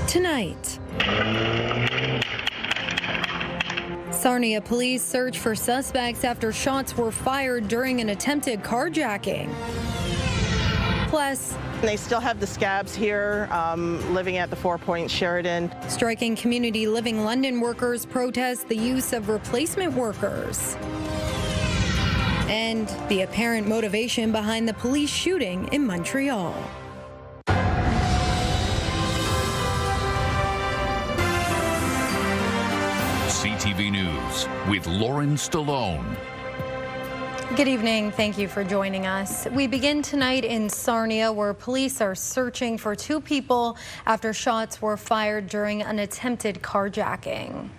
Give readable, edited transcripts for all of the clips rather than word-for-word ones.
Tonight, Sarnia police search for suspects after shots were fired during an attempted carjacking. Plus, they still have the scabs here, living at the 4 Point Sheridan. Striking Community Living London workers protest the use of replacement workers. And the apparent motivation behind the police shooting in Montreal. CTV News with Lauren Stallone. Good evening. Thank you for joining us. We begin tonight in Sarnia, where police are searching for two people after shots were fired during an attempted carjacking.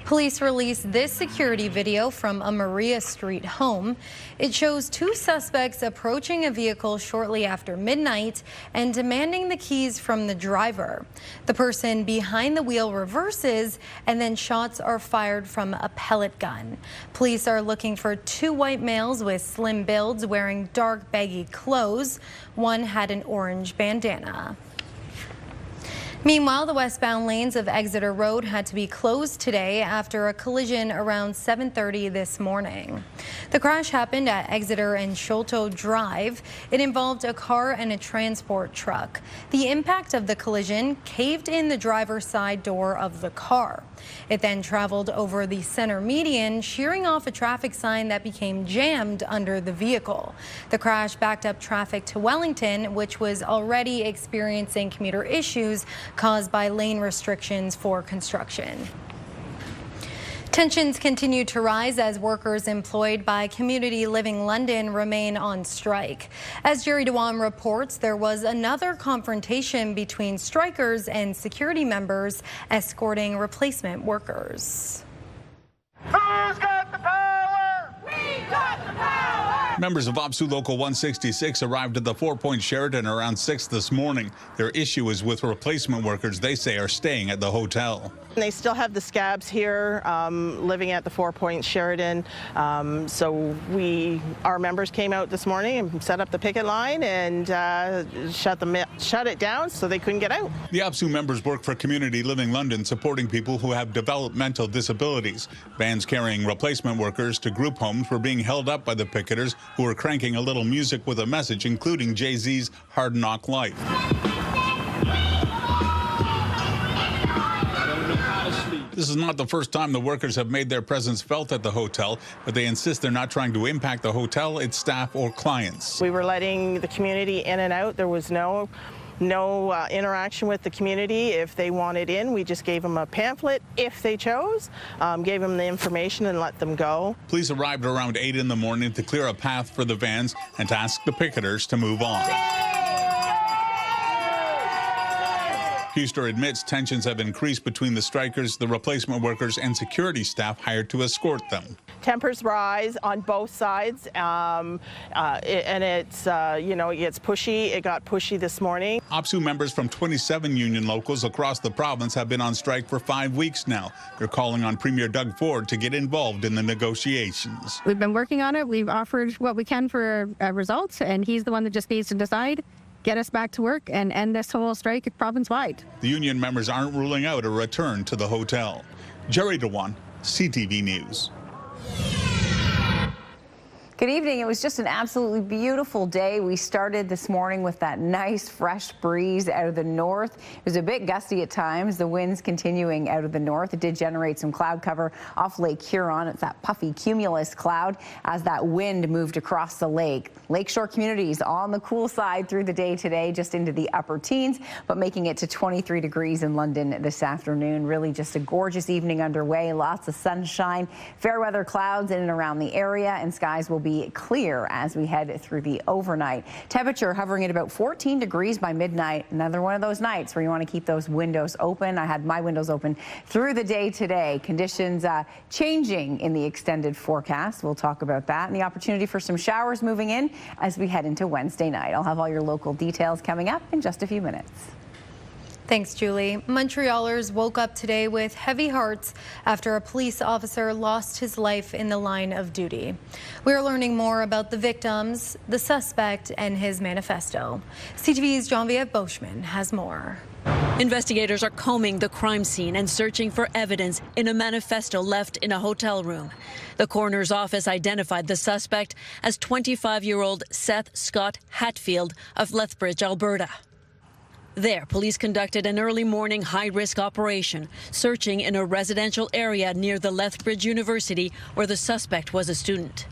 Police released this security video from a Maria Street home. It shows two suspects approaching a vehicle shortly after midnight and demanding the keys from the driver. The person behind the wheel reverses, and then shots are fired from a pellet gun. Police are looking for two white males with slim builds wearing dark baggy clothes. One had an orange bandana. Meanwhile, the westbound lanes of Exeter Road had to be closed today after a collision around 7:30 this morning. The crash happened at Exeter and Sholto Drive. It involved a car and a transport truck. The impact of the collision caved in the driver's side door of the car. It then traveled over the center median, shearing off a traffic sign that became jammed under the vehicle. The crash backed up traffic to Wellington, which was already experiencing commuter issues caused by lane restrictions for construction. Tensions continue to rise as workers employed by Community Living London remain on strike. As Jerry Dewan reports, there was another confrontation between strikers and security members escorting replacement workers. Who's got the power? We got the power! Members of OPSU Local 166 arrived at the 4 Point Sheridan around 6 this morning. Their issue is with replacement workers they say are staying at the hotel. They still have the scabs here, living at the 4 Point Sheridan. So our members came out this morning and set up the picket line and shut it down so they couldn't get out. The OPSU members work for Community Living London, supporting people who have developmental disabilities. Vans carrying replacement workers to group homes were being held up by the picketers, who were cranking a little music with a message, including Jay-Z's Hard Knock Life. This is not the first time the workers have made their presence felt at the hotel, but they insist they're not trying to impact the hotel, its staff, or clients. We were letting the community in and out. There was no interaction with the community. If they wanted in, we just gave them a pamphlet if they chose, gave them the information and let them go. Police arrived around 8 in the morning to clear a path for the vans and to ask the picketers to move on. Huster admits tensions have increased between the strikers, the replacement workers, and security staff hired to escort them. Tempers rise on both sides, and it's, it gets pushy. It got pushy this morning. OPSU members from 27 union locals across the province have been on strike for 5 weeks now. They're calling on Premier Doug Ford to get involved in the negotiations. We've been working on it. We've offered what we can for results, and he's the one that just needs to decide, get us back to work, and end this whole strike province-wide. The union members aren't ruling out a return to the hotel. Jerry Dewan, CTV News. Good evening. It was just an absolutely beautiful day. We started this morning with that nice fresh breeze out of the north. It was a bit gusty at times. The winds continuing out of the north. It did generate some cloud cover off Lake Huron. It's that puffy cumulus cloud as that wind moved across the lake. Lakeshore communities on the cool side through the day today, just into the upper teens, but making it to 23 degrees in London this afternoon. Really just a gorgeous evening underway. Lots of sunshine, fair weather clouds in and around the area, and skies will be clear as we head through the overnight. Temperature hovering at about 14 degrees by midnight. Another one of those nights where you want to keep those windows open. I had my windows open through the day today. Conditions changing in the extended forecast. We'll talk about that and the opportunity for some showers moving in as we head into Wednesday night. I'll have all your local details coming up in just a few minutes. Thanks, Julie. Montrealers woke up today with heavy hearts after a police officer lost his life in the line of duty. We're learning more about the victims, the suspect, and his manifesto. CTV's Geneviève Boschman has more. Investigators are combing the crime scene and searching for evidence in a manifesto left in a hotel room. The coroner's office identified the suspect as 25-year-old Seth Scott Hatfield of Lethbridge, Alberta. There, police conducted an early morning high-risk operation, searching in a residential area near the Lethbridge University where the suspect was a student.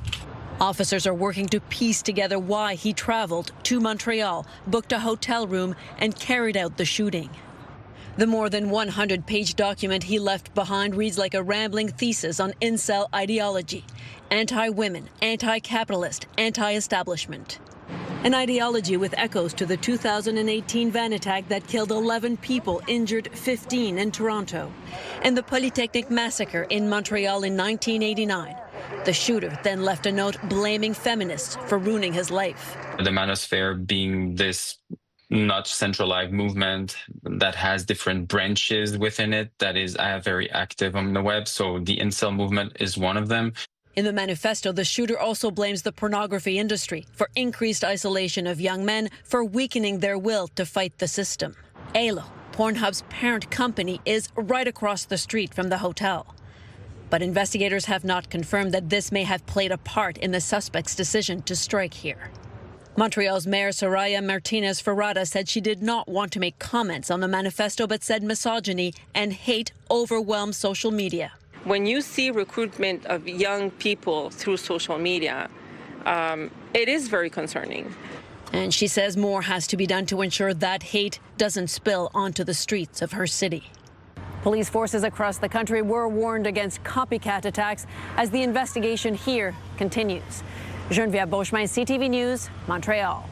Officers are working to piece together why he traveled to Montreal, booked a hotel room, and carried out the shooting. The more than 100-page document he left behind reads like a rambling thesis on incel ideology: anti-women, anti-capitalist, anti-establishment. An ideology with echoes to the 2018 van attack that killed 11 people, injured 15 in Toronto, and the Polytechnic massacre in Montreal in 1989. The shooter then left a note blaming feminists for ruining his life. The manosphere being this not centralized movement that has different branches within it that is very active on the web. So the incel movement is one of them. In the manifesto, the shooter also blames the pornography industry for increased isolation of young men, for weakening their will to fight the system. Alo, Pornhub's parent company, is right across the street from the hotel. But investigators have not confirmed that this may have played a part in the suspect's decision to strike here. Montreal's Mayor Soraya Martinez-Ferrada said she did not want to make comments on the manifesto, but said misogyny and hate overwhelm social media. When you see recruitment of young people through social media, it is very concerning. And she says more has to be done to ensure that hate doesn't spill onto the streets of her city. Police forces across the country were warned against copycat attacks as the investigation here continues. Geneviève Boschman, CTV News, Montreal.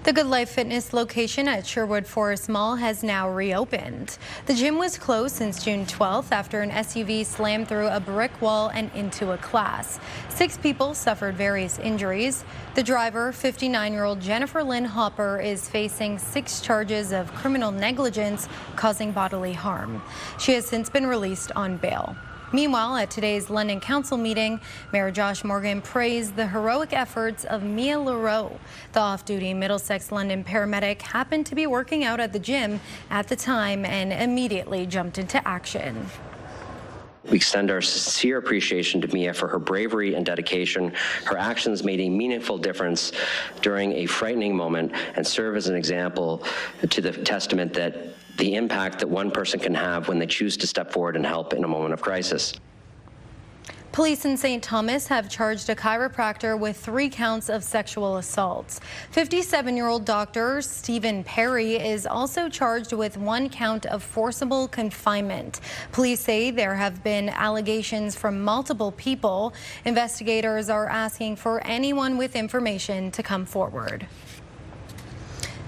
The Good Life Fitness location at Sherwood Forest Mall has now reopened. The gym was closed since June 12th after an SUV slammed through a brick wall and into a class. 6 people suffered various injuries. The driver, 59-year-old Jennifer Lynn Hopper, is facing 6 charges of criminal negligence causing bodily harm. She has since been released on bail. Meanwhile, at today's London Council meeting, Mayor Josh Morgan praised the heroic efforts of Mia Leroux. The off-duty Middlesex London paramedic happened to be working out at the gym at the time and immediately jumped into action. We extend our sincere appreciation to Mia for her bravery and dedication. Her actions made a meaningful difference during a frightening moment and serve as an example to the testament that the impact that one person can have when they choose to step forward and help in a moment of crisis. Police in St. Thomas have charged a chiropractor with 3 counts of sexual assaults. 57-year-old Dr. Stephen Perry is also charged with 1 count of forcible confinement. Police say there have been allegations from multiple people. Investigators are asking for anyone with information to come forward.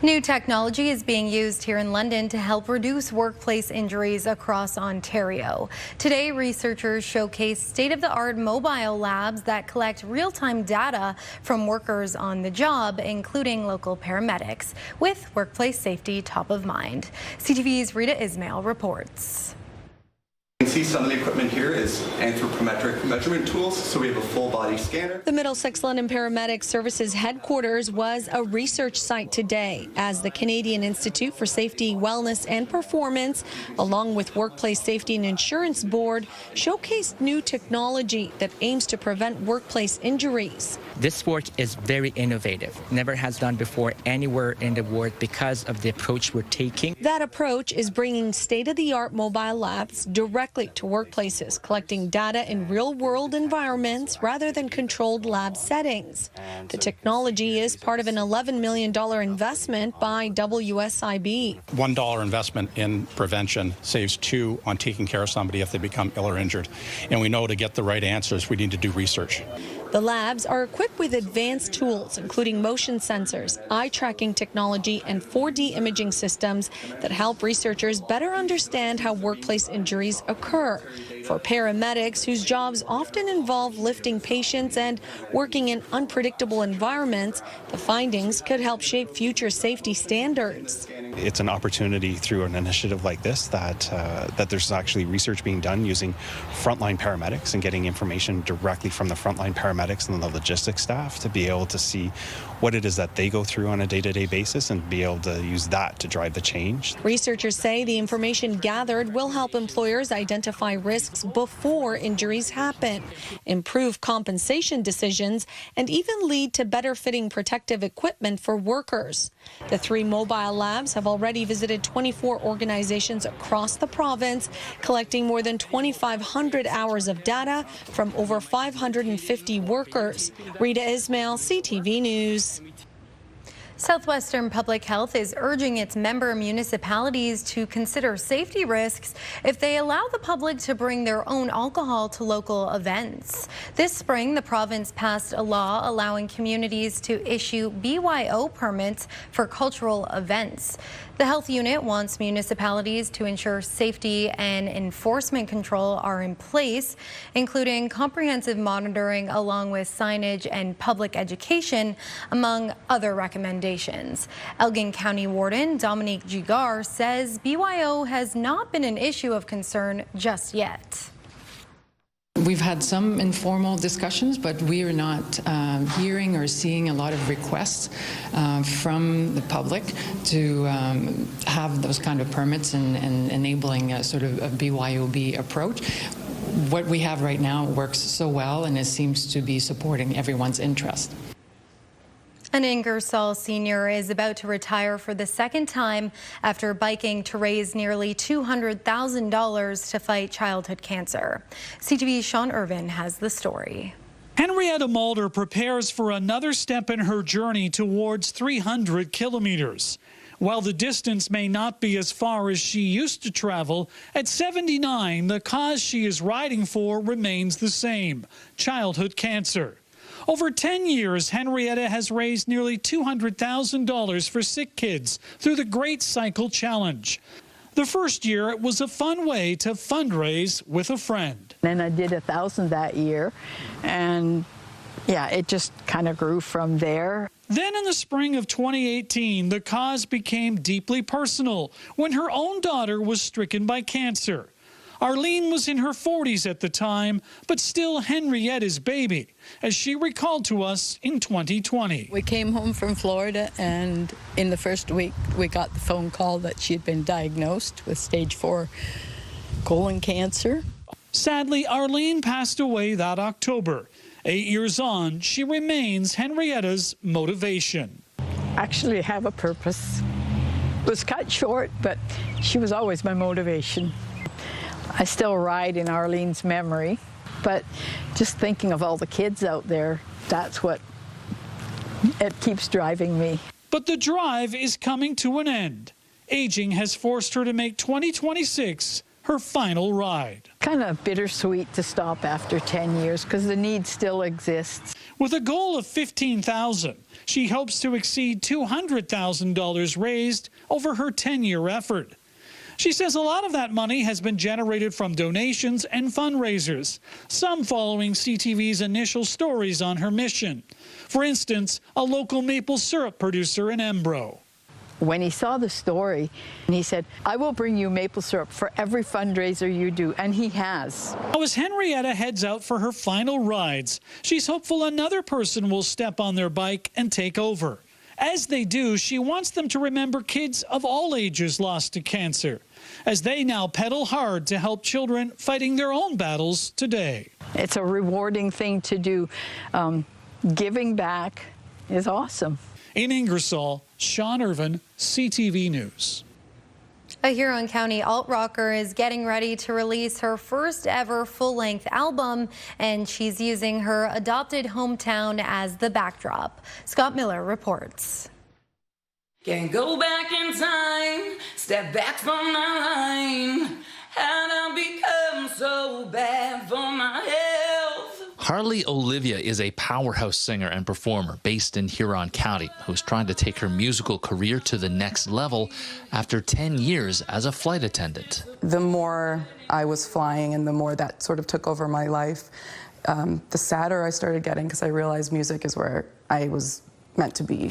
New technology is being used here in London to help reduce workplace injuries across Ontario. Today, researchers showcase state-of-the-art mobile labs that collect real-time data from workers on the job, including local paramedics, with workplace safety top of mind. CTV's Rita Ismail reports. You can see some of the equipment here is anthropometric measurement tools, so we have a full body scanner. The Middlesex London Paramedic Services headquarters was a research site today as the Canadian Institute for Safety, Wellness and Performance, along with Workplace Safety and Insurance Board, showcased new technology that aims to prevent workplace injuries. This work is very innovative, never has done before anywhere in the world because of the approach we're taking. That approach is bringing state-of-the-art mobile labs directly to workplaces, collecting data in real-world environments rather than controlled lab settings. The technology is part of an $11 million investment by WSIB. $1 investment in prevention saves $2 on taking care of somebody if they become ill or injured. And we know to get the right answers, we need to do research. The labs are equipped with advanced tools, including motion sensors, eye tracking technology, and 4D imaging systems that help researchers better understand how workplace injuries occur. For paramedics, whose jobs often involve lifting patients and working in unpredictable environments, the findings could help shape future safety standards. It's an opportunity through an initiative like this that there's actually research being done using frontline paramedics and getting information directly from the frontline paramedics and the logistics staff to be able to see what it is that they go through on a day-to-day basis and be able to use that to drive the change. Researchers say the information gathered will help employers identify risks before injuries happen, improve compensation decisions, and even lead to better fitting protective equipment for workers. The 3 mobile labs have already visited 24 organizations across the province, collecting more than 2,500 hours of data from over 550 workers. Rita Ismail, CTV News. Southwestern Public Health is urging its member municipalities to consider safety risks if they allow the public to bring their own alcohol to local events. This spring, the province passed a law allowing communities to issue BYO permits for cultural events. The health unit wants municipalities to ensure safety and enforcement control are in place, including comprehensive monitoring along with signage and public education, among other recommendations. Elgin County Warden Dominique Gigar says BYO has not been an issue of concern just yet. We've had some informal discussions, but we are not hearing or seeing a lot of requests from the public to have those kind of permits and enabling a sort of a BYOB approach. What we have right now works so well, and it seems to be supporting everyone's interest. An Ingersoll senior is about to retire for the second time after biking to raise nearly $200,000 to fight childhood cancer. CTV's Sean Irvin has the story. Henrietta Mulder prepares for another step in her journey towards 300 kilometers. While the distance may not be as far as she used to travel, at 79, the cause she is riding for remains the same: childhood cancer. Over 10 years, Henrietta has raised nearly $200,000 for sick kids through the Great Cycle Challenge. The first year, it was a fun way to fundraise with a friend. And I did 1,000 that year, and yeah, it just kind of grew from there. Then in the spring of 2018, the cause became deeply personal when her own daughter was stricken by cancer. Arlene was in her 40s at the time, but still Henrietta's baby, as she recalled to us in 2020. We came home from Florida, and in the first week, we got the phone call that she had been diagnosed with stage 4 colon cancer. Sadly, Arlene passed away that October. 8 years on, she remains Henrietta's motivation. Actually, I have a purpose. It was cut short, but she was always my motivation. I still ride in Arlene's memory, but just thinking of all the kids out there, that's what it keeps driving me. But the drive is coming to an end. Aging has forced her to make 2026 her final ride. Kind of bittersweet to stop after 10 years because the need still exists. With a goal of $15,000, she hopes to exceed $200,000 raised over her 10-year effort. She says a lot of that money has been generated from donations and fundraisers, some following CTV's initial stories on her mission. For instance, a local maple syrup producer in Embro. When he saw the story, he said, "I will bring you maple syrup for every fundraiser you do," and he has. Now, as Henrietta heads out for her final rides, she's hopeful another person will step on their bike and take over. As they do, she wants them to remember kids of all ages lost to cancer, as they now pedal hard to help children fighting their own battles today. It's a rewarding thing to do. Giving back is awesome. In Ingersoll, Sean Irvin, CTV News. A Huron County alt-rocker is getting ready to release her first ever full-length album, and she's using her adopted hometown as the backdrop. Scott Miller reports. Can't go back in time, step back from my line. How'd I become so bad for my health? Harley Olivia is a powerhouse singer and performer based in Huron County who's trying to take her musical career to the next level after 10 years as a flight attendant. The more I was flying and the more that sort of took over my life, the sadder I started getting because I realized music is where I was meant to be.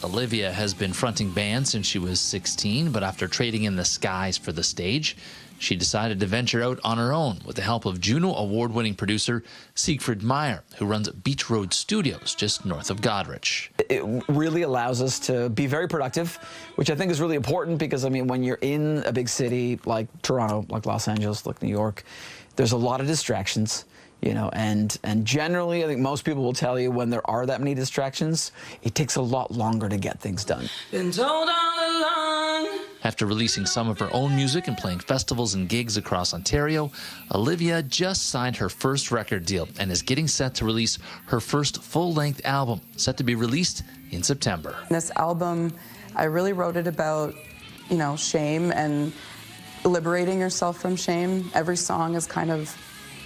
Olivia has been fronting bands since she was 16, but after trading in the skies for the stage, she decided to venture out on her own with the help of Juno award-winning producer Siegfried Meyer, who runs Beach Road Studios just north of Goderich. It really allows us to be very productive, which I think is really important because, I mean, when you're in a big city like Toronto, like Los Angeles, like New York, there's a lot of distractions. You know, and generally, I think most people will tell you when there are that many distractions, it takes a lot longer to get things done. Been told all along. After releasing some of her own music and playing festivals and gigs across Ontario, Olivia just signed her first record deal and is getting set to release her first full-length album, set to be released in September. This album, I really wrote it about, you know, shame and liberating yourself from shame. Every song is kind of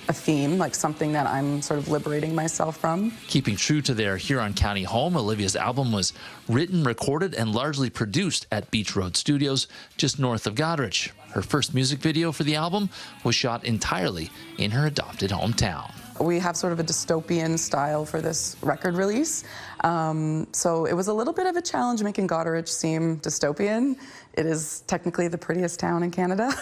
a theme, like something that I'm sort of liberating myself from. Keeping true to their Huron County home, Olivia's album was written, recorded, and largely produced at Beach Road Studios, just north of Goderich. Her first music video for the album was shot entirely in her adopted hometown. We have sort of a dystopian style for this record release. So it was a little bit of a challenge making Goderich seem dystopian. It is technically the prettiest town in Canada.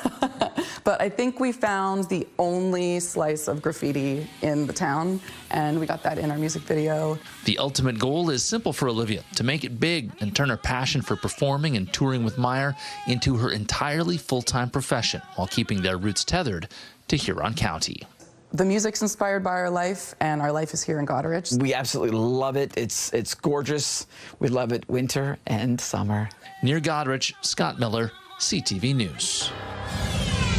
But I think we found the only slice of graffiti in the town, and we got that in our music video. The ultimate goal is simple for Olivia, to make it big and turn her passion for performing and touring with Meyer into her entirely full-time profession while keeping their roots tethered to Huron County. The music's inspired by our life, and our life is here in Goderich. We absolutely love it. It's gorgeous. We love it winter and summer. Near Goderich, Scott Miller, CTV News.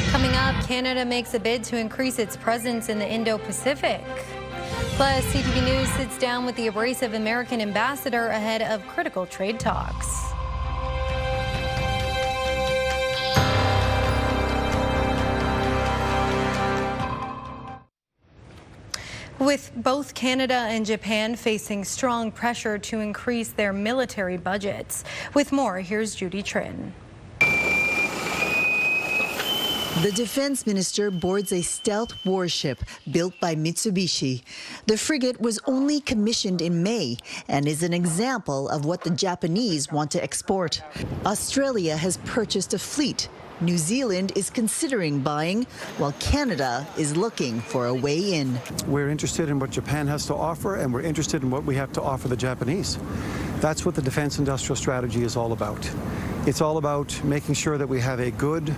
Coming up, Canada makes a bid to increase its presence in the Indo-Pacific. Plus, CTV News sits down with the abrasive American ambassador ahead of critical trade talks. With both Canada and Japan facing strong pressure to increase their military budgets. With more, here's Judy Trin. The defense minister boards a stealth warship built by Mitsubishi. The frigate was only commissioned in May and is an example of what the Japanese want to export. Australia has purchased a fleet. New Zealand is considering buying, while Canada is looking for a way in. We're interested in what Japan has to offer, and we're interested in what we have to offer the Japanese. That's what the defense industrial strategy is all about. It's all about making sure that we have a good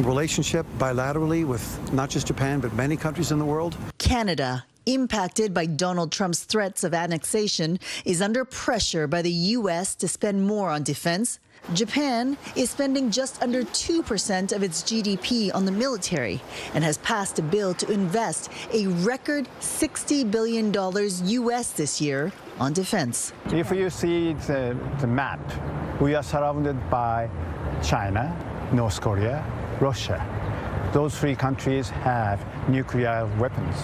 relationship bilaterally with not just Japan, but many countries in the world. Canada, impacted by Donald Trump's threats of annexation, is under pressure by the U.S. to spend more on defense. Japan is spending just under 2% of its GDP on the military and has passed a bill to invest a record $60 billion U.S. this year on defense. If you see the map, we are surrounded by China, North Korea, Russia. Those three countries have nuclear weapons.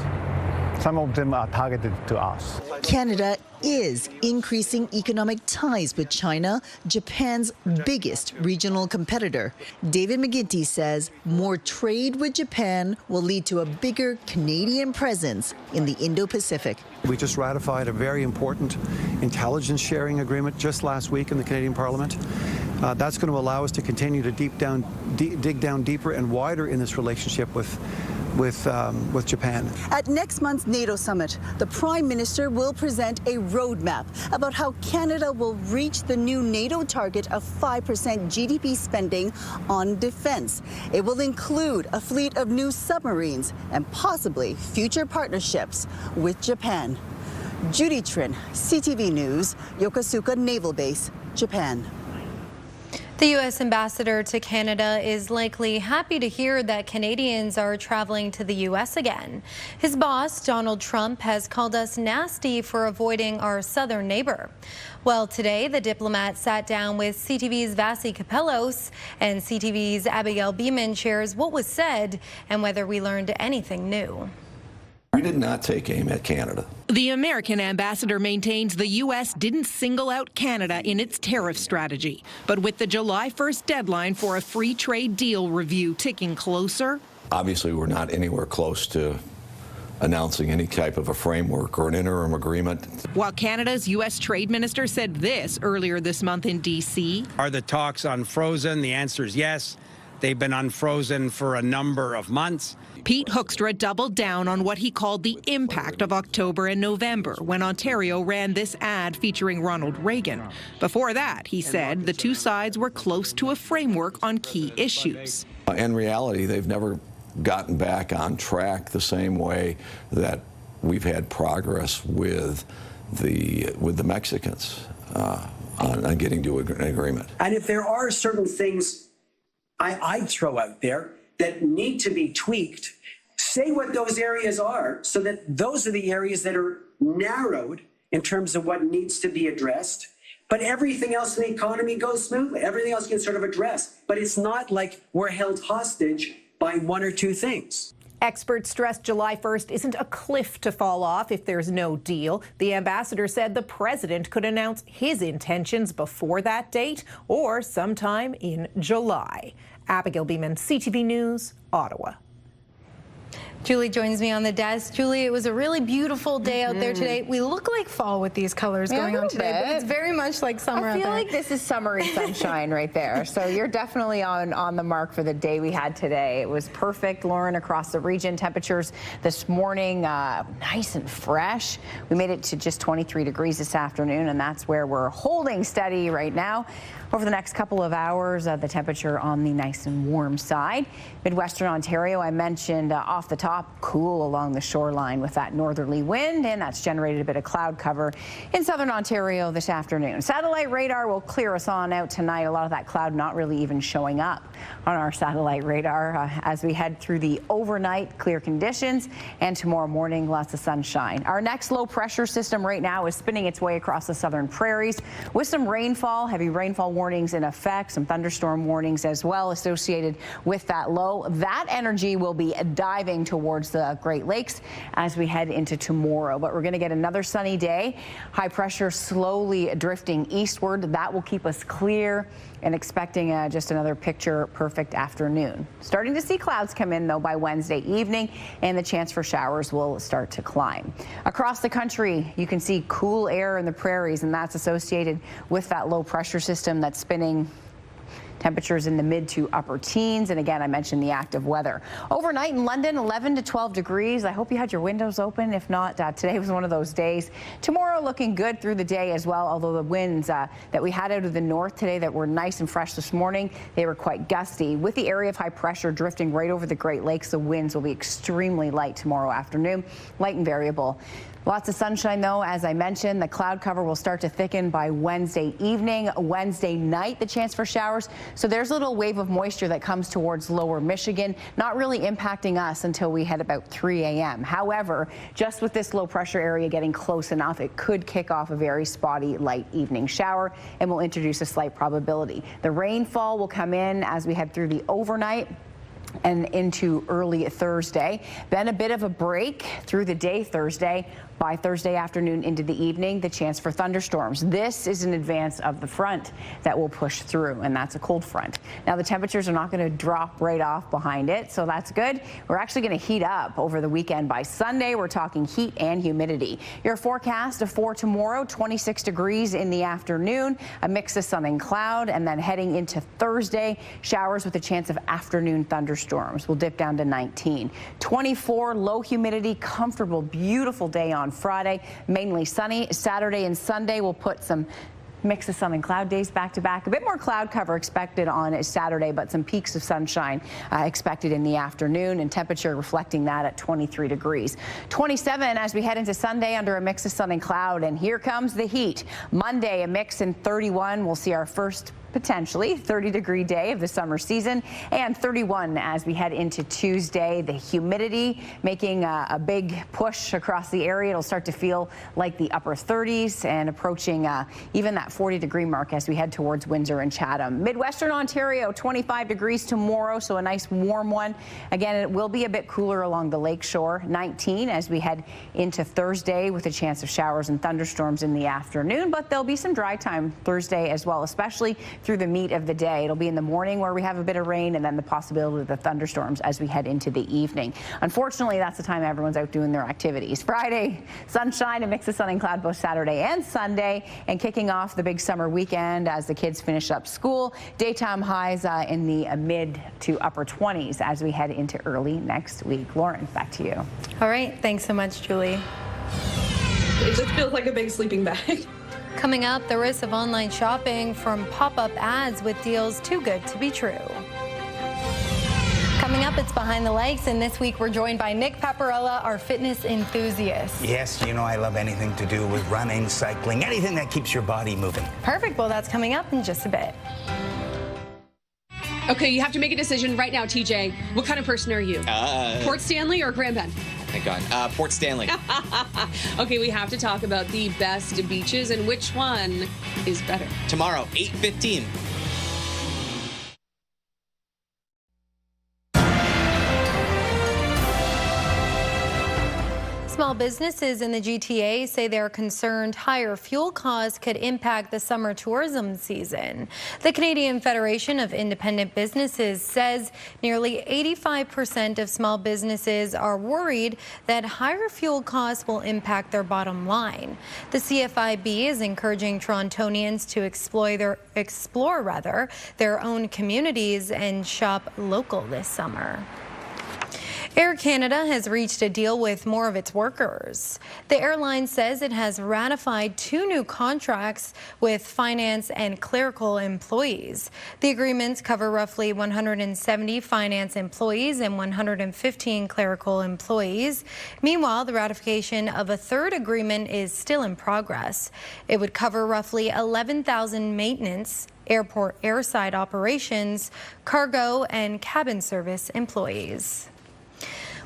Some of them are targeted to us. Canada is increasing economic ties with China, Japan's biggest regional competitor. David McGinty says more trade with Japan will lead to a bigger Canadian presence in the Indo-Pacific. We just ratified a very important intelligence sharing agreement just last week in the Canadian Parliament. That's going to allow us to continue to dig down deeper and wider in this relationship with Japan. At next month's NATO summit, the Prime Minister will present a roadmap about how Canada will reach the new NATO target of 5% GDP spending on defense. It will include a fleet of new submarines and possibly future partnerships with Japan. Judy Trin, CTV News, Yokosuka Naval Base, Japan. The U.S. ambassador to Canada is likely happy to hear that Canadians are traveling to the U.S. again. His boss, Donald Trump, has called us nasty for avoiding our southern neighbor. Well, today, the diplomat sat down with CTV's Vasi Kapellos, and CTV's Abigail Beeman shares what was said and whether we learned anything new. We did not take aim at Canada. The American ambassador maintains the U.S. didn't single out Canada in its tariff strategy. But with the July 1st deadline for a free trade deal review ticking closer. Obviously, we're not anywhere close to announcing any type of a framework or an interim agreement. While Canada's U.S. Trade Minister said this earlier this month in D.C. Are the talks unfrozen? The answer is yes. They've been unfrozen for a number of months. Pete Hoekstra doubled down on what he called the impact of October and November when Ontario ran this ad featuring Ronald Reagan. Before that, he said the two sides were close to a framework on key issues. In reality, they've never gotten back on track the same way that we've had progress with the Mexicans on getting to an agreement. And if there are certain things I'd throw out there that need to be tweaked, say what those areas are so that those are the areas that are narrowed in terms of what needs to be addressed. But everything else in the economy goes smoothly. Everything else gets sort of addressed. But it's not like we're held hostage by one or two things. Experts stressed July 1st isn't a cliff to fall off if there's no deal. The ambassador said the president could announce his intentions before that date or sometime in July. Abigail Beeman, CTV News, Ottawa. Julie joins me on the desk. Julie, it was a really beautiful day out there today. We look like fall with these colors going on today, but it's very much like summer out there. I feel like this is summery sunshine right there. So you're definitely on the mark for the day we had today. It was perfect, Lauren, across the region. Temperatures this morning nice and fresh. We made it to just 23 degrees this afternoon, and that's where we're holding steady right now. Over the next couple of hours, the temperature on the nice and warm side. Midwestern Ontario, I mentioned off the top, cool along the shoreline with that northerly wind, and that's generated a bit of cloud cover in southern Ontario this afternoon. Satellite radar will clear us on out tonight. A lot of that cloud not really even showing up on our satellite radar as we head through the overnight clear conditions, and tomorrow morning, lots of sunshine. Our next low pressure system right now is spinning its way across the southern prairies with some rainfall, heavy rainfall warnings in effect, some thunderstorm warnings as well associated with that low. That energy will be diving towards the Great Lakes as we head into tomorrow. But we're going to get another sunny day. High pressure slowly drifting eastward. That will keep us clear and expecting just another picture perfect afternoon. Starting to see clouds come in though by Wednesday evening, and the chance for showers will start to climb. Across the country, you can see cool air in the prairies, and that's associated with that low pressure system that's spinning. Temperatures in the mid to upper teens. And again, I mentioned the active weather. Overnight in London, 11 to 12 degrees. I hope you had your windows open. If not, today was one of those days. Tomorrow looking good through the day as well, although the winds that we had out of the north today that were nice and fresh this morning, they were quite gusty. With the area of high pressure drifting right over the Great Lakes, the winds will be extremely light tomorrow afternoon, light and variable. Lots of sunshine, though, as I mentioned. The cloud cover will start to thicken by Wednesday evening. Wednesday night, the chance for showers. So there's a little wave of moisture that comes towards lower Michigan, not really impacting us until we head about 3 a.m. However, just with this low pressure area getting close enough, it could kick off a very spotty light evening shower and will introduce a slight probability. The rainfall will come in as we head through the overnight and into early Thursday. Then a bit of a break through the day Thursday. By Thursday afternoon into the evening, the chance for thunderstorms. This is in advance of the front that will push through, and that's a cold front. Now, the temperatures are not going to drop right off behind it, so that's good. We're actually going to heat up over the weekend. By Sunday, we're talking heat and humidity. Your forecast for tomorrow, 26 degrees in the afternoon, a mix of sun and cloud, and then heading into Thursday, showers with a chance of afternoon thunderstorms. We'll dip down to 19. 24, low humidity, comfortable, beautiful day on Friday, mainly sunny. Saturday and Sunday will put some mix of sun and cloud days back to back. A bit more cloud cover expected on Saturday, but some peaks of sunshine expected in the afternoon, and temperature reflecting that at 23 degrees. 27 as we head into Sunday under a mix of sun and cloud, and here comes the heat. Monday, a mix in 31. We'll see our first potentially 30-degree day of the summer season, and 31 as we head into Tuesday. The humidity making a big push across the area. It'll start to feel like the upper 30s and approaching even that 40-degree mark as we head towards Windsor and Chatham. Midwestern Ontario, 25 degrees tomorrow, so a nice warm one. Again, it will be a bit cooler along the lakeshore. 19 as we head into Thursday with a chance of showers and thunderstorms in the afternoon, but there'll be some dry time Thursday as well, especially through the meat of the day. It'll be in the morning where we have a bit of rain, and then the possibility of the thunderstorms as we head into the evening. Unfortunately, that's the time everyone's out doing their activities. Friday, sunshine, a mix of sun and cloud both Saturday and Sunday, and kicking off the big summer weekend as the kids finish up school. Daytime highs in the mid to upper 20s as we head into early next week. Lauren, back to you. All right. Thanks so much, Julie. It just feels like a big sleeping bag. Coming up, the risk of online shopping from pop-up ads with deals too good to be true. Coming up, it's Behind the Legs, and this week we're joined by Nick Paparella, our fitness enthusiast. Yes, you know I love anything to do with running, cycling, anything that keeps your body moving. Perfect. Well, that's coming up in just a bit. Okay, you have to make a decision right now, TJ. What kind of person are you? Port Stanley or Grand Bend? Thank God. Port Stanley. Okay, we have to talk about the best beaches and which one is better. Tomorrow, 8:15. Small businesses in the GTA say they're concerned higher fuel costs could impact the summer tourism season. The Canadian Federation of Independent Businesses says nearly 85% of small businesses are worried that higher fuel costs will impact their bottom line. The CFIB is encouraging Torontonians to explore their own communities and shop local this summer. Air Canada has reached a deal with more of its workers. The airline says it has ratified 2 new contracts with finance and clerical employees. The agreements cover roughly 170 finance employees and 115 clerical employees. Meanwhile, the ratification of a 3rd agreement is still in progress. It would cover roughly 11,000 maintenance, airport airside operations, cargo, and cabin service employees.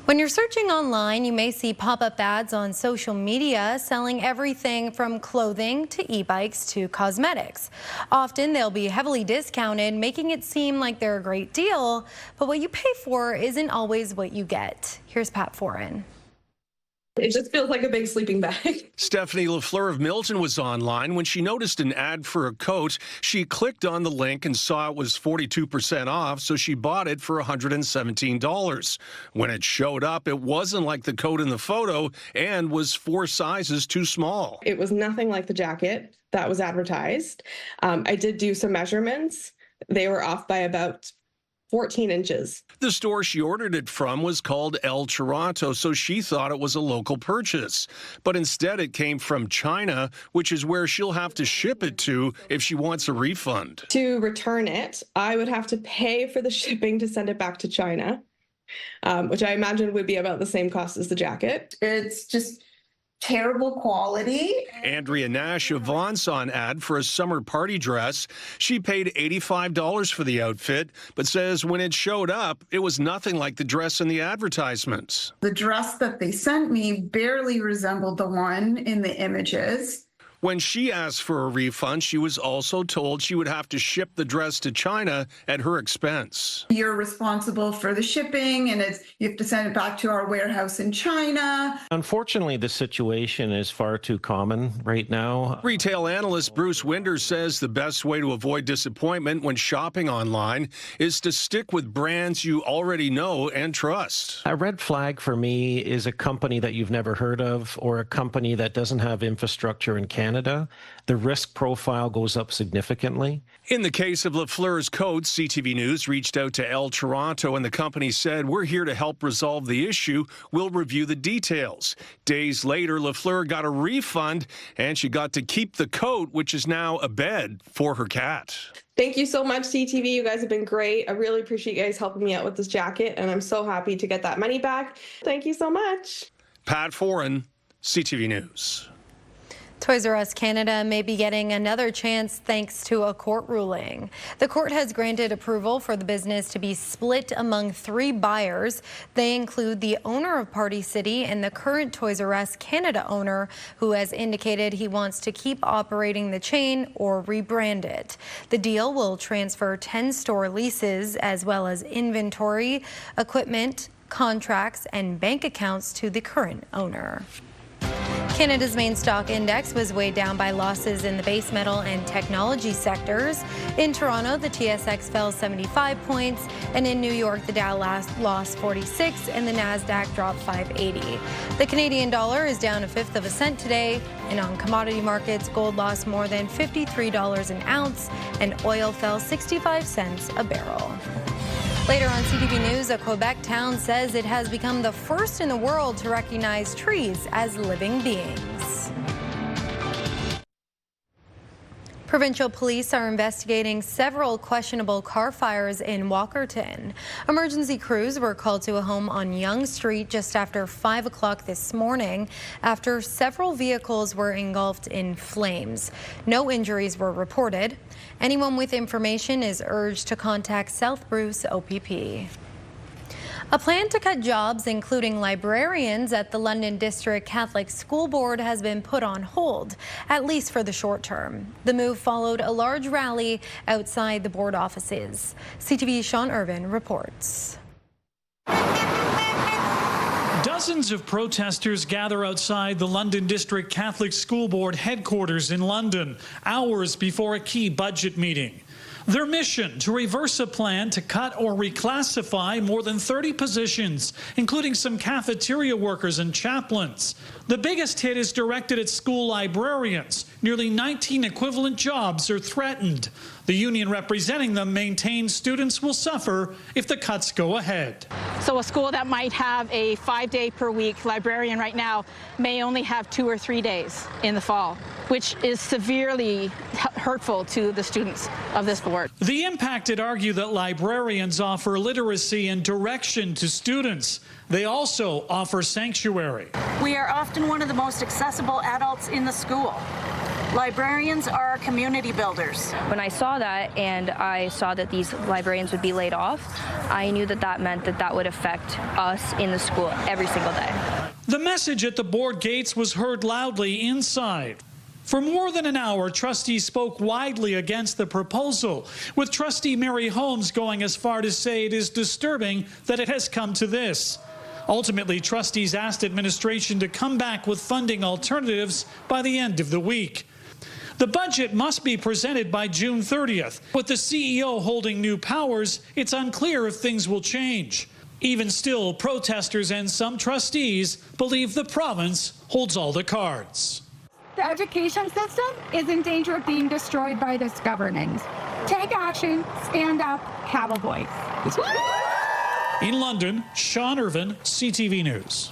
When you're searching online, you may see pop-up ads on social media selling everything from clothing to e-bikes to cosmetics. Often they'll be heavily discounted, making it seem like they're a great deal, but what you pay for isn't always what you get. Here's Pat Foran. It just feels like a big sleeping bag. Stephanie LaFleur of Milton was online when she noticed an ad for a coat. She clicked on the link and saw it was 42% off, so she bought it for $117. When it showed up, it wasn't like the coat in the photo and was 4 sizes too small. It was nothing like the jacket that was advertised. I did do some measurements. They were off by about 14 inches. The store she ordered it from was called El Toronto, so she thought it was a local purchase. But instead it came from China, which is where she'll have to ship it to if she wants a refund. To return it, I would have to pay for the shipping to send it back to China, which I imagine would be about the same cost as the jacket. It's just terrible quality. Andrea Nash of Vaughan saw an ad for a summer party dress. She paid $85 for the outfit, but says when it showed up, it was nothing like the dress in the advertisements. The dress that they sent me barely resembled the one in the images. When she asked for a refund, she was also told she would have to ship the dress to China at her expense. You're responsible for the shipping, and you have to send it back to our warehouse in China. Unfortunately, the situation is far too common right now. Retail analyst Bruce Winder says the best way to avoid disappointment when shopping online is to stick with brands you already know and trust. A red flag for me is a company that you've never heard of or a company that doesn't have infrastructure in Canada. The risk profile goes up significantly. In the case of LaFleur's coat, CTV News reached out to El Toronto and the company said, "We're here to help resolve the issue. We'll review the details." Days later, LaFleur got a refund and she got to keep the coat, which is now a bed for her cat. Thank you so much, CTV. You guys have been great. I really appreciate you guys helping me out with this jacket, and I'm so happy to get that money back. Thank you so much. Pat Foran, CTV News. Toys R Us Canada may be getting another chance thanks to a court ruling. The court has granted approval for the business to be split among 3 buyers. They include the owner of Party City and the current Toys R Us Canada owner, who has indicated he wants to keep operating the chain or rebrand it. The deal will transfer 10 store leases as well as inventory, equipment, contracts, and bank accounts to the current owner. Canada's main stock index was weighed down by losses in the base metal and technology sectors. In Toronto, the TSX fell 75 points, and in New York, the Dow lost 46 and the Nasdaq dropped 580. The Canadian dollar is down 1/5 of a cent today, and on commodity markets, gold lost more than $53 an ounce, and oil fell 65 cents a barrel. Later on CTV News, a Quebec town says it has become the first in the world to recognize trees as living beings. Provincial police are investigating several questionable car fires in Walkerton. Emergency crews were called to a home on Yonge Street just after 5 o'clock this morning after several vehicles were engulfed in flames. No injuries were reported. Anyone with information is urged to contact South Bruce OPP. A plan to cut jobs, including librarians at the London District Catholic School Board, has been put on hold, at least for the short term. The move followed a large rally outside the board offices. CTV's Sean Irvin reports. Dozens of protesters gather outside the London District Catholic School Board headquarters in London, hours before a key budget meeting. Their mission, to reverse a plan to cut or reclassify more than 30 positions, including some cafeteria workers and chaplains. The biggest hit is directed at school librarians. Nearly 19 equivalent jobs are threatened. The union representing them maintains students will suffer if the cuts go ahead. So a school that might have a 5-day-per-week librarian right now may only have 2 or 3 days in the fall, which is severely hurtful to the students of this board. The impacted argue that librarians offer literacy and direction to students. They also offer sanctuary. We are often one of the most accessible adults in the school. Librarians are community builders. When I saw that and I saw that these librarians would be laid off, I knew that that meant that that would affect us in the school every single day. The message at the board gates was heard loudly inside. For more than an hour, trustees spoke widely against the proposal, with Trustee Mary Holmes going as far to say it is disturbing that it has come to this. Ultimately, trustees asked administration to come back with funding alternatives by the end of the week. The budget must be presented by June 30th. With the CEO holding new powers, it's unclear if things will change. Even still, protesters and some trustees believe the province holds all the cards. The education system is in danger of being destroyed by this government. Take action, stand up, have a voice. In London, Sean Irvin, CTV News.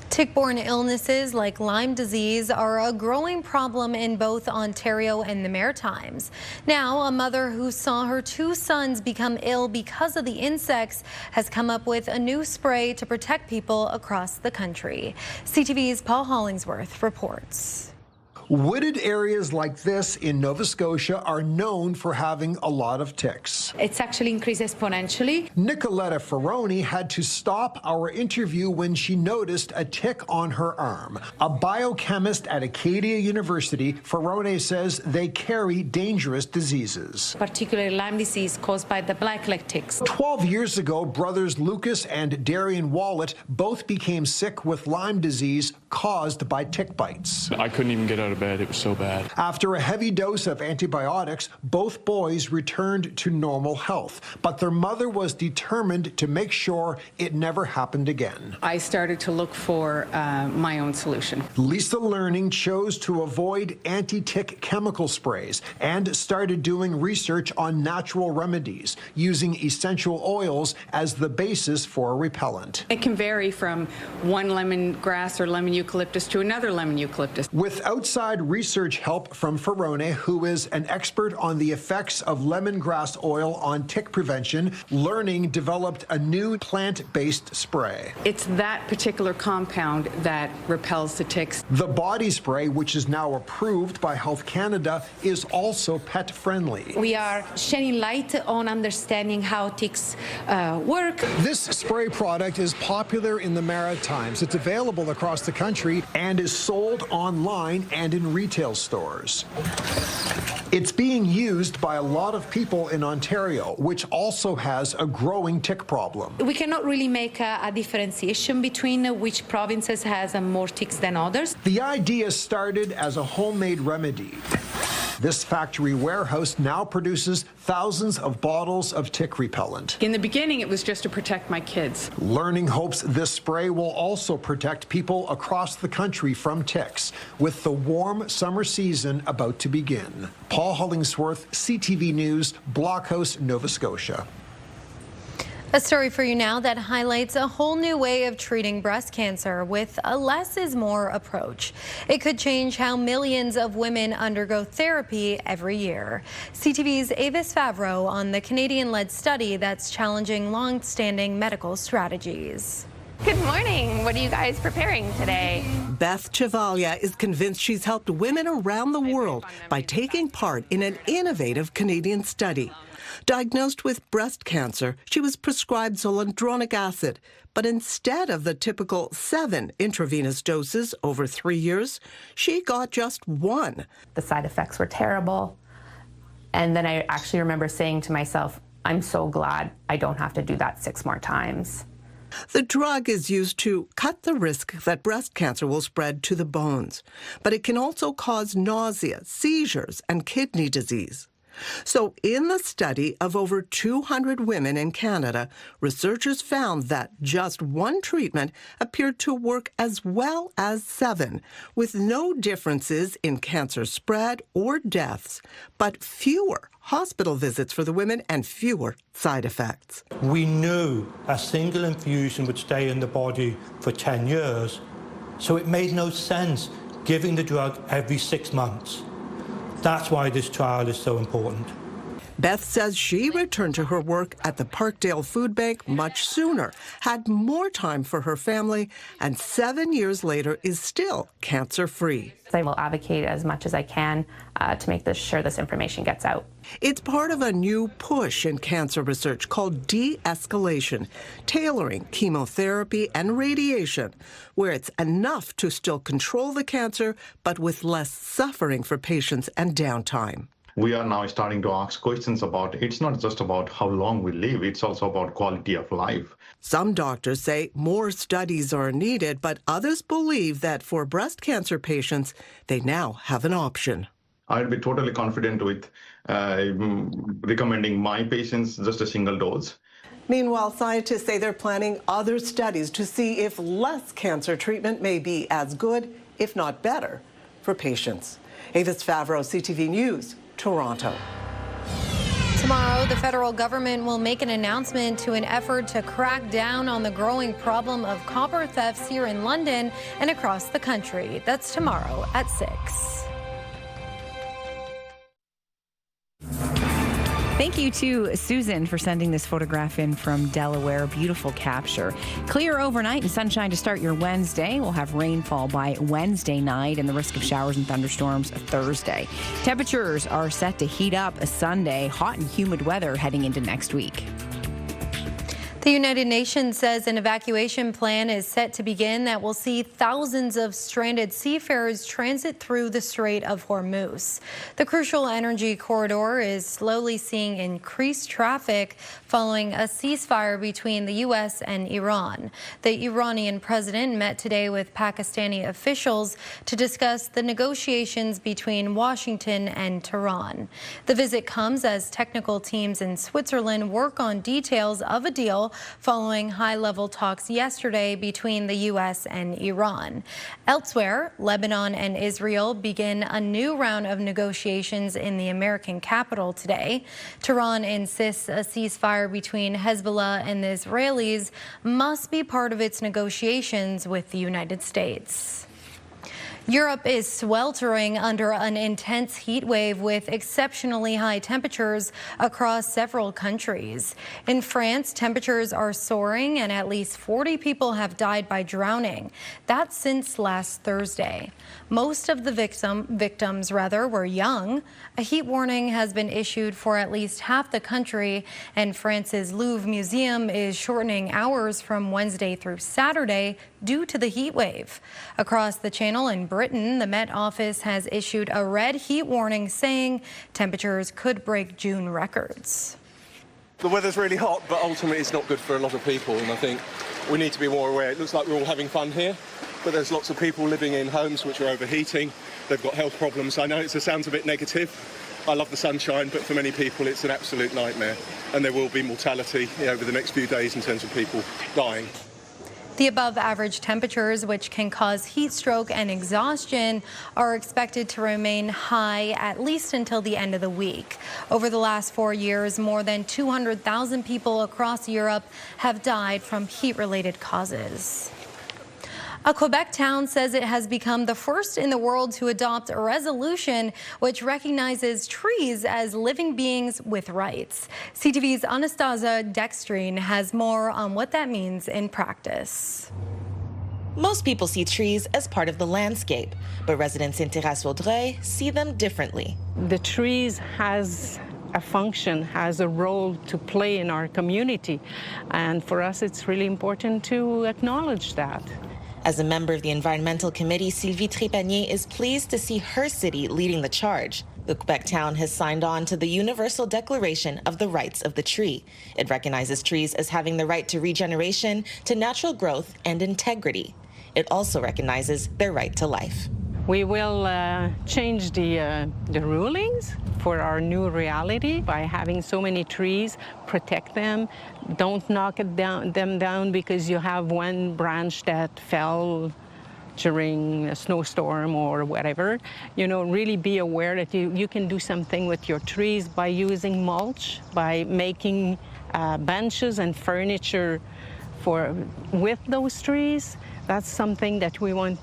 Tick-borne illnesses like Lyme disease are a growing problem in both Ontario and the Maritimes. Now, a mother who saw her 2 sons become ill because of the insects has come up with a new spray to protect people across the country. CTV's Paul Hollingsworth reports. Wooded areas like this in Nova Scotia are known for having a lot of ticks. It's actually increased exponentially. Nicoletta Ferroni had to stop our interview when she noticed a tick on her arm. A biochemist at Acadia University, Ferroni says they carry dangerous diseases. Particularly Lyme disease caused by the blackleg ticks. 12 years ago, brothers Lucas and Darian Wallet both became sick with Lyme disease caused by tick bites. I couldn't even get out of bed. It was so bad. After a heavy dose of antibiotics, both boys returned to normal health, but their mother was determined to make sure it never happened again. I started to look for my own solution. Lisa Learning chose to avoid anti-tick chemical sprays and started doing research on natural remedies, using essential oils as the basis for a repellent. It can vary from one lemongrass or lemon eucalyptus to another lemon eucalyptus. With outside research help from Ferrone, who is an expert on the effects of lemongrass oil on tick prevention, Learning developed a new plant-based spray. It's that particular compound that repels the ticks. The body spray, which is now approved by Health Canada, is also pet-friendly. We are shedding light on understanding how ticks work. This spray product is popular in the Maritimes. It's available across the country and is sold online and in retail stores. It's being used by a lot of people in Ontario, which also has a growing tick problem. We cannot really make a differentiation between which provinces has more ticks than others. The idea started as a homemade remedy. This factory warehouse now produces thousands of bottles of tick repellent. In the beginning, it was just to protect my kids. Learning hopes this spray will also protect people across the country from ticks, with the warm summer season about to begin. Paul Hollingsworth, CTV News, Blockhouse, Nova Scotia. A story for you now that highlights a whole new way of treating breast cancer with a less is more approach. It could change how millions of women undergo therapy every year. CTV's Avis Favreau on the Canadian-led study that's challenging long-standing medical strategies. Good morning. What are you guys preparing today? Beth Chavalia is convinced she's helped women around the world by taking part in an innovative Canadian study. Diagnosed with breast cancer, she was prescribed zoledronic acid, but instead of the typical 7 intravenous doses over 3 years, she got just 1. The side effects were terrible. And then I actually remember saying to myself, I'm so glad I don't have to do that 6 more times. The drug is used to cut the risk that breast cancer will spread to the bones, but it can also cause nausea, seizures, and kidney disease. So in the study of over 200 women in Canada, researchers found that just 1 treatment appeared to work as well as 7, with no differences in cancer spread or deaths, but fewer hospital visits for the women and fewer side effects. We knew a single infusion would stay in the body for 10 years, so it made no sense giving the drug every 6 months. That's why this trial is so important. Beth says she returned to her work at the Parkdale Food Bank much sooner, had more time for her family, and 7 years later is still cancer-free. I will advocate as much as I can to make sure this information gets out. It's part of a new push in cancer research called de-escalation, tailoring chemotherapy and radiation, where it's enough to still control the cancer, but with less suffering for patients and downtime. We are now starting to ask questions about, it's not just about how long we live, it's also about quality of life. Some doctors say more studies are needed, but others believe that for breast cancer patients, they now have an option. I'd be totally confident with recommending my patients just a single dose. Meanwhile, scientists say they're planning other studies to see if less cancer treatment may be as good, if not better, for patients. Avis Favreau, CTV News, Toronto. Tomorrow, the federal government will make an announcement to an effort to crack down on the growing problem of copper thefts here in London and across the country. That's tomorrow at 6. Thank you to Susan for sending this photograph in from Delaware. Beautiful capture. Clear overnight and sunshine to start your Wednesday. We'll have rainfall by Wednesday night and the risk of showers and thunderstorms Thursday. Temperatures are set to heat up Sunday. Hot and humid weather heading into next week. The United Nations says an evacuation plan is set to begin that will see thousands of stranded seafarers transit through the Strait of Hormuz. The crucial energy corridor is slowly seeing increased traffic following a ceasefire between the U.S. and Iran. The Iranian president met today with Pakistani officials to discuss the negotiations between Washington and Tehran. The visit comes as technical teams in Switzerland work on details of a deal following high-level talks yesterday between the U.S. and Iran. Elsewhere, Lebanon and Israel begin a new round of negotiations in the American capital today. Tehran insists a ceasefire between Hezbollah and the Israelis must be part of its negotiations with the United States. Europe is sweltering under an intense heat wave with exceptionally high temperatures across several countries. In France, temperatures are soaring and at least 40 people have died by drowning. That's since last Thursday. Most of the victims were young. A heat warning has been issued for at least half the country, and France's Louvre Museum is shortening hours from Wednesday through Saturday due to the heat wave. Across the Channel in Britain, the Met Office has issued a red heat warning saying temperatures could break June records. The weather's really hot, but ultimately it's not good for a lot of people, and I think we need to be more aware. It looks like we're all having fun here, but there's lots of people living in homes which are overheating. They've got health problems. I know it sounds a bit negative. I love the sunshine, but for many people it's an absolute nightmare, and there will be mortality over the next few days in terms of people dying. The above-average temperatures, which can cause heat stroke and exhaustion, are expected to remain high at least until the end of the week. Over the last 4 years, more than 200,000 people across Europe have died from heat-related causes. A Quebec town says it has become the first in the world to adopt a resolution which recognizes trees as living beings with rights. CTV's Anastasia Dextrine has more on what that means in practice. Most people see trees as part of the landscape, but residents in Terrasse-Vaudreuil see them differently. The trees has a function, has a role to play in our community, and for us it's really important to acknowledge that. As a member of the Environmental Committee, Sylvie Trépanier is pleased to see her city leading the charge. The Quebec town has signed on to the Universal Declaration of the Rights of the Tree. It recognizes trees as having the right to regeneration, to natural growth, and integrity. It also recognizes their right to life. We will change the rulings for our new reality by having so many trees, protect them, don't knock them down because you have one branch that fell during a snowstorm or whatever. You know, really be aware that you can do something with your trees by using mulch, by making benches and furniture with those trees. That's something that we want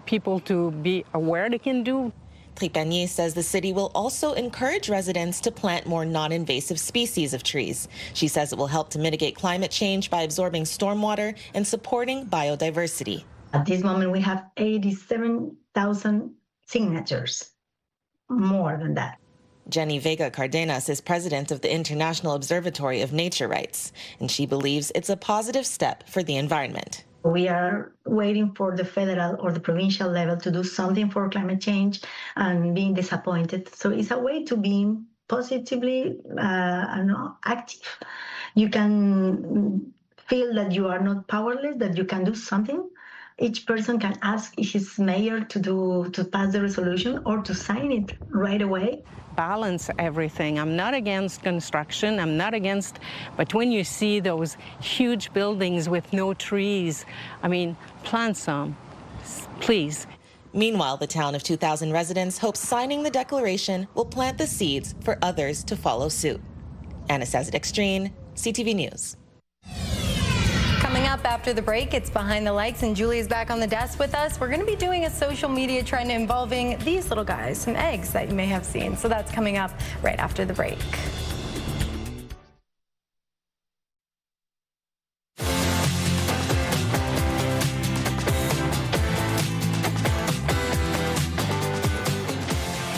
people to be aware they can do. Trépanier says the city will also encourage residents to plant more non-invasive species of trees. She says it will help to mitigate climate change by absorbing stormwater and supporting biodiversity. At this moment, we have 87,000 signatures, more than that. Jenny Vega Cardenas is president of the International Observatory of Nature Rights, and she believes it's a positive step for the environment. We are waiting for the federal or the provincial level to do something for climate change and being disappointed. So it's a way to be positively active. You can feel that you are not powerless, that you can do something. Each person can ask his mayor to pass the resolution or to sign it right away. Balance everything. I'm not against construction, I'm not against, but when you see those huge buildings with no trees, I mean, plant some, please. Meanwhile, the town of 2,000 residents hopes signing the declaration will plant the seeds for others to follow suit. Anastasia Dextrine, CTV News. Coming up after the break, it's Behind the Lights, and Julie is back on the desk with us. We're going to be doing a social media trend involving these little guys, some eggs that you may have seen. So that's coming up right after the break.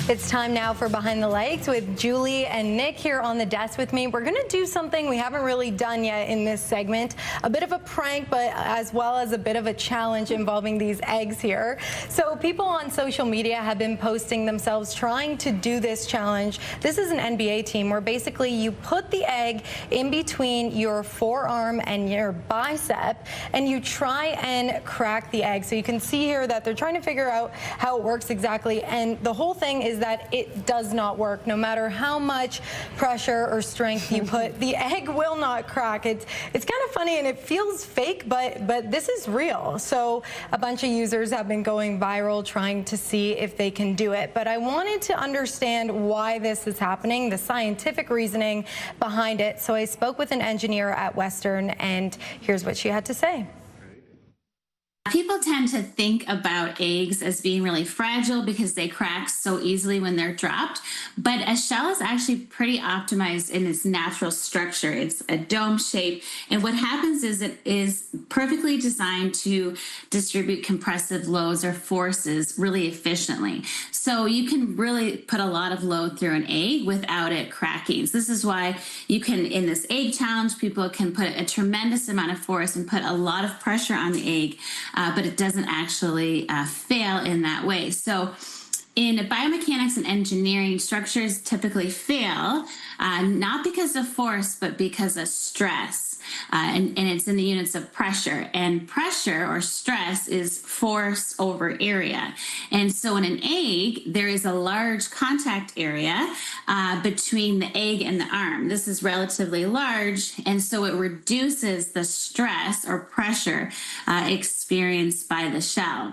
It's time now for Behind the Lights with Julie and Nick here on the desk with me. We're going to do something we haven't really done yet in this segment, a bit of a prank, but as well as a bit of a challenge involving these eggs here. So people on social media have been posting themselves trying to do this challenge. This is an NBA team where basically you put the egg in between your forearm and your bicep and you try and crack the egg. So you can see here that they're trying to figure out how it works exactly, and the whole thing is that it does not work. No matter how much pressure or strength you put, the egg will not crack. It's kind of funny and it feels fake, but this is real. So a bunch of users have been going viral trying to see if they can do it. But I wanted to understand why this is happening, the scientific reasoning behind it. So I spoke with an engineer at Western, and here's what she had to say. People tend to think about eggs as being really fragile because they crack so easily when they're dropped, but a shell is actually pretty optimized in its natural structure. It's a dome shape, and what happens is it is perfectly designed to distribute compressive loads or forces really efficiently. So you can really put a lot of load through an egg without it cracking. So this is why you can, in this egg challenge, people can put a tremendous amount of force and put a lot of pressure on the egg. but it doesn't actually fail in that way. So in biomechanics and engineering, structures typically fail, not because of force, but because of stress. And it's in the units of pressure. And pressure or stress is force over area. And so in an egg, there is a large contact area between the egg and the arm. This is relatively large, and so it reduces the stress or pressure experienced by the shell.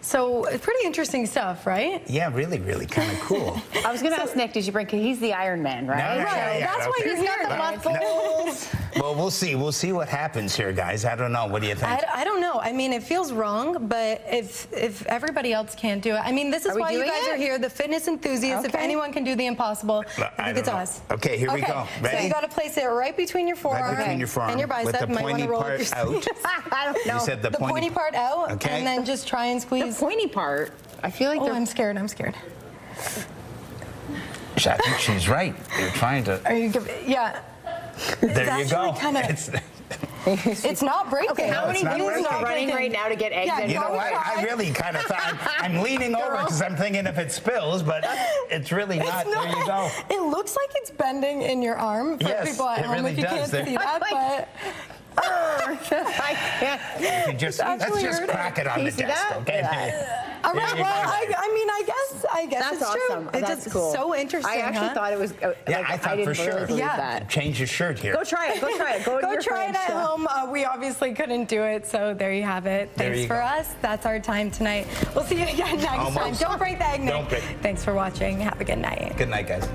So it's pretty interesting stuff, right? Yeah, really, really kind of cool. I was going to ask Nick, did you bring, he's the Iron Man, right? No, Right, that's why he's got the muscles. Well, we'll see. We'll see what happens here, guys. I don't know. What do you think? I don't know. I mean, it feels wrong, but if everybody else can't do it, I mean, this is why you guys are here, the fitness enthusiasts. If anyone can do the impossible, I think it's us. Okay, here we go. Ready? So you got to place it right between your forearm, right between your forearm and your bicep. with the Might want pointy to roll part up your out. I don't know. You said the pointy part out, Okay. and then just try and squeeze. The pointy part. I feel like I'm scared. I'm scared. I think she's right. You're trying to. Are you? Yeah. There you go. It's not breaking. Okay, how many people are running right now to get eggs in? You know what? I really kind of thought, I'm leaning over because I'm thinking if it spills, but it's really not. There you go. It looks like it's bending in your arm for people at home if you can't see that, but... I can't. Let's just crack it on the desk, okay? All right, well, I mean, I guess that's it's awesome. True. It's That's just cool. so interesting. I actually thought it was. Yeah, I thought for sure. That. Change your shirt here. Go try it. Go try it. Go try it at home. We obviously couldn't do it, so there you have it. Thanks for us. That's our time tonight. We'll see you again next time. Don't break the egg, Nick. Thanks for watching. Have a good night. Good night, guys.